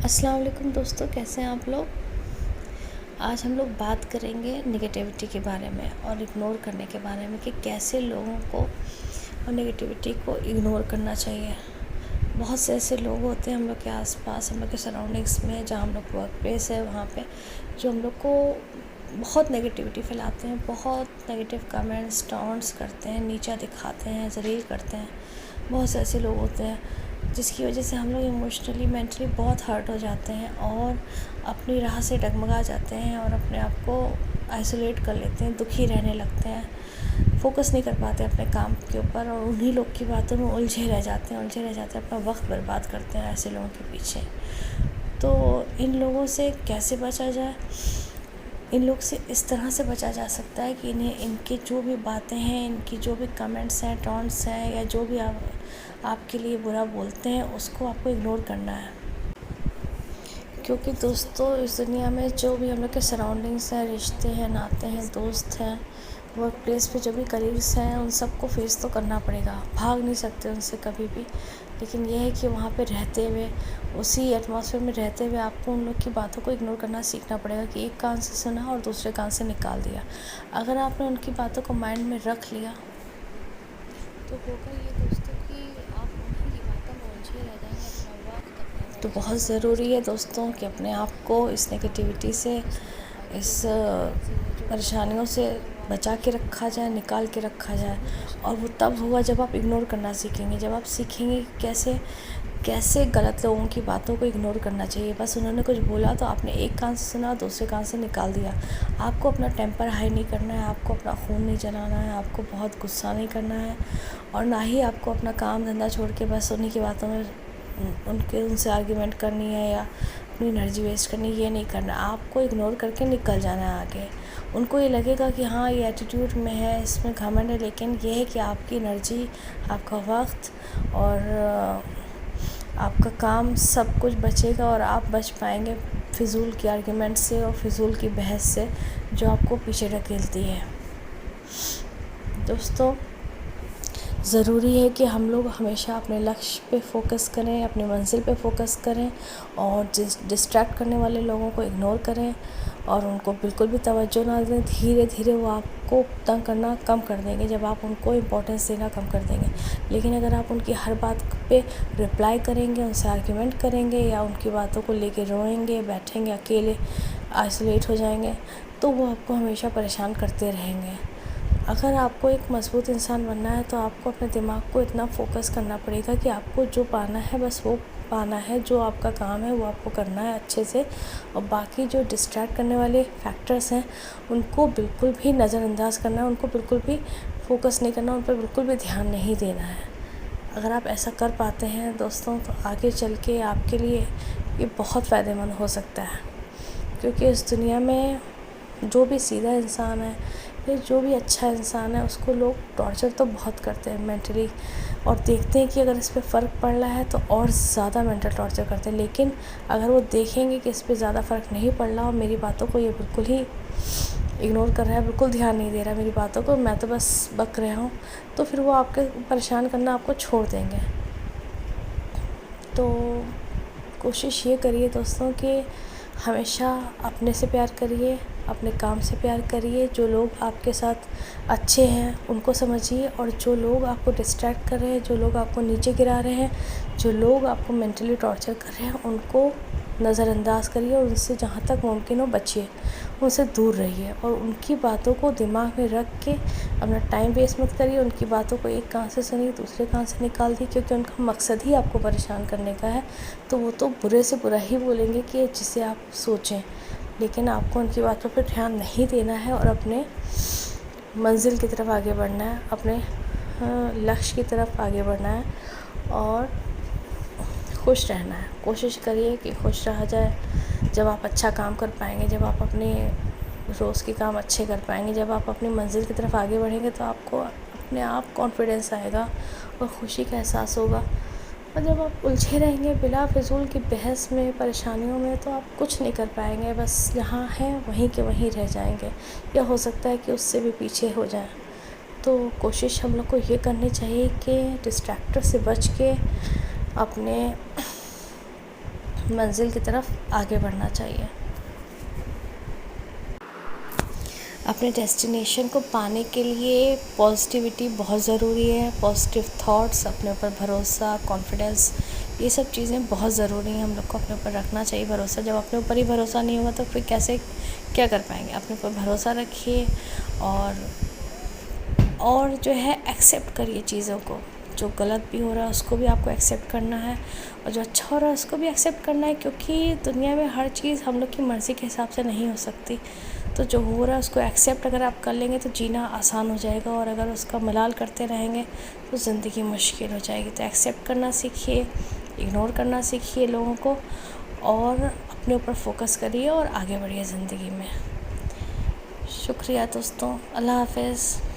अस्सलाम वालेकुम दोस्तों, कैसे हैं आप लोग। आज हम लोग बात करेंगे नेगेटिविटी के बारे में और इग्नोर करने के बारे में कि कैसे लोगों को और नेगेटिविटी को इग्नोर करना चाहिए। बहुत से ऐसे लोग होते हैं हम लोग के आसपास, हम लोग के सराउंडिंग्स में, जहाँ हम लोग वर्क प्लेस है वहाँ पे, जो हम लोग को बहुत नेगेटिविटी फैलाते हैं, बहुत नेगेटिव कमेंट्स टॉन्ट्स करते हैं, नीचा दिखाते हैं, ज़लील करते हैं। बहुत से ऐसे लोग होते हैं जिसकी वजह से हम लोग इमोशनली मेंटली बहुत हर्ट हो जाते हैं और अपनी राह से डगमगा जाते हैं और अपने आप को आइसोलेट कर लेते हैं, दुखी रहने लगते हैं, फोकस नहीं कर पाते अपने काम के ऊपर और उन्हीं लोग की बातों में उलझे रह जाते हैं, अपना वक्त बर्बाद करते हैं ऐसे लोगों के पीछे। तो इन लोगों से कैसे बचा जाए? इन लोग से इस तरह से बचा जा सकता है कि इन्हें इनकी जो भी बातें हैं, इनकी जो भी कमेंट्स हैं, टॉन्ट्स हैं, या जो भी आपके लिए बुरा बोलते हैं, उसको आपको इग्नोर करना है। क्योंकि दोस्तों, इस दुनिया में जो भी हम लोग के सराउंडिंग्स हैं, रिश्ते हैं, नाते हैं, दोस्त हैं, वर्क प्लेस पे जो भी कलीग्स हैं, उन सबको फेस तो करना पड़ेगा, भाग नहीं सकते उनसे कभी भी। लेकिन यह है कि वहाँ पे रहते हुए, उसी एटमॉस्फेयर में रहते हुए, आपको उन लोग की बातों को इग्नोर करना सीखना पड़ेगा कि एक कान से सुना और दूसरे कान से निकाल दिया। अगर आपने उनकी बातों को माइंड में रख लिया तो होगा ये दोस्तों कि आप उन्हीं की बातों में उलझे रह जाएंगे, अपना वक्त अपना। तो बहुत ज़रूरी है दोस्तों कि अपने आप को इस नेगेटिविटी से, इस परेशानियों से बचा के रखा जाए, निकाल के रखा जाए। और वो तब होगा जब आप इग्नोर करना सीखेंगे, जब आप सीखेंगे कैसे कैसे गलत लोगों की बातों को इग्नोर करना चाहिए। बस उन्होंने कुछ बोला तो आपने एक कान से सुना, दूसरे कान से निकाल दिया। आपको अपना टेम्पर हाई नहीं करना है, आपको अपना खून नहीं जलाना है, आपको बहुत गुस्सा नहीं करना है, और ना ही आपको अपना काम धंधा छोड़ के बस उन्हीं की बातों में उनसे आर्ग्यूमेंट करनी है या अपनी एनर्जी वेस्ट करनी, ये नहीं करना। आपको इग्नोर करके निकल जाना है आगे। उनको ये लगेगा कि हाँ, ये एटीट्यूड में है, इसमें घमंड है, लेकिन ये है कि आपकी एनर्जी, आपका वक्त और आपका काम सब कुछ बचेगा और आप बच पाएंगे फ़िज़ूल की आर्ग्यूमेंट से और फ़िज़ूल की बहस से जो आपको पीछे ढकेलती है। दोस्तों, ज़रूरी है कि हम लोग हमेशा अपने लक्ष्य पे फ़ोकस करें, अपनी मंज़िल पे फ़ोकस करें और डिस्ट्रैक्ट करने वाले लोगों को इग्नोर करें और उनको बिल्कुल भी तवज्जो ना दें। धीरे धीरे वो आपको तंग करना कम कर देंगे जब आप उनको इम्पोर्टेंस देना कम कर देंगे। लेकिन अगर आप उनकी हर बात पे रिप्लाई करेंगे, उनसे आर्ग्यूमेंट करेंगे या उनकी बातों को लेके रोएंगे, बैठेंगे अकेले, आइसोलेट हो जाएंगे, तो वो आपको हमेशा परेशान करते रहेंगे। अगर आपको एक मज़बूत इंसान बनना है तो आपको अपने दिमाग को इतना फ़ोकस करना पड़ेगा कि आपको जो पाना है बस वो पाना है, जो आपका काम है वो आपको करना है अच्छे से, और बाकी जो डिस्ट्रैक्ट करने वाले फैक्टर्स हैं उनको बिल्कुल भी नज़रअंदाज करना है, उनको बिल्कुल भी फ़ोकस नहीं करना, उन पर बिल्कुल भी ध्यान नहीं देना है। अगर आप ऐसा कर पाते हैं दोस्तों, तो आगे चल के आपके लिए ये बहुत फ़ायदेमंद हो सकता है। क्योंकि इस दुनिया में जो भी सीधा इंसान है या जो भी अच्छा इंसान है, उसको लोग टॉर्चर तो बहुत करते हैं मेंटली, और देखते हैं कि अगर इस पर फ़र्क पड़ रहा है तो और ज़्यादा मेंटल टॉर्चर करते हैं। लेकिन अगर वो देखेंगे कि इस पर ज़्यादा फ़र्क नहीं पड़ रहा और मेरी बातों को ये बिल्कुल ही इग्नोर कर रहा है, बिल्कुल ध्यान नहीं दे रहा मेरी बातों को, मैं तो बस बक रहा हूँ, तो फिर वो आपके परेशान करना आपको छोड़ देंगे। तो कोशिश ये करिए दोस्तों कि हमेशा अपने से प्यार करिए, अपने काम से प्यार करिए। जो लोग आपके साथ अच्छे हैं उनको समझिए, और जो लोग आपको डिस्ट्रैक्ट कर रहे हैं, जो लोग आपको नीचे गिरा रहे हैं, जो लोग आपको मेंटली टॉर्चर कर रहे हैं, उनको नज़रअंदाज करिए और उनसे जहाँ तक मुमकिन हो बचिए, उनसे दूर रहिए और उनकी बातों को दिमाग में रख के अपना टाइम वेस्ट मत करिए। उनकी बातों को एक कान से सुनिए, दूसरे कान से निकाल दिए, क्योंकि उनका मकसद ही आपको परेशान करने का है। तो वो तो बुरे से बुरा ही बोलेंगे कि जिसे आप सोचें, लेकिन आपको उनकी बातों पर ध्यान नहीं देना है और अपने मंजिल की तरफ आगे बढ़ना है, अपने लक्ष्य की तरफ आगे बढ़ना है और खुश रहना है। कोशिश करिए कि खुश रहा जाए। जब आप अच्छा काम कर पाएंगे, जब आप अपने रोज़ के काम अच्छे कर पाएंगे, जब आप अपनी मंजिल की तरफ आगे बढ़ेंगे, तो आपको अपने आप कॉन्फिडेंस आएगा और खुशी का एहसास होगा। और जब आप उलझे रहेंगे बिला फिजूल की बहस में, परेशानियों में, तो आप कुछ नहीं कर पाएंगे, बस जहाँ हैं वहीं के वहीं रह जाएंगे, या हो सकता है कि उससे भी पीछे हो जाएं। तो कोशिश हम लोग को ये करनी चाहिए कि डिस्ट्रैक्टर से बच के अपने मंजिल की तरफ आगे बढ़ना चाहिए। अपने डेस्टिनेशन को पाने के लिए पॉजिटिविटी बहुत ज़रूरी है। पॉजिटिव थॉट्स, अपने ऊपर भरोसा, कॉन्फिडेंस, ये सब चीज़ें बहुत ज़रूरी हैं। हम लोग को अपने ऊपर रखना चाहिए भरोसा। जब अपने ऊपर ही भरोसा नहीं होगा तो फिर कैसे क्या कर पाएंगे। अपने ऊपर भरोसा रखिए और जो है एक्सेप्ट करिए चीज़ों को। जो गलत भी हो रहा है उसको भी आपको एक्सेप्ट करना है, और जो अच्छा हो रहा है उसको भी एक्सेप्ट करना है, क्योंकि दुनिया में हर चीज़ हम लोग की मर्ज़ी के हिसाब से नहीं हो सकती। तो जो हो रहा है उसको एक्सेप्ट अगर आप कर लेंगे तो जीना आसान हो जाएगा, और अगर उसका मलाल करते रहेंगे तो ज़िंदगी मुश्किल हो जाएगी। तो एक्सेप्ट करना सीखिए, इग्नोर करना सीखिए लोगों को, और अपने ऊपर फोकस करिए और आगे बढ़िए ज़िंदगी में। शुक्रिया दोस्तों, अल्लाह हाफ़िज़।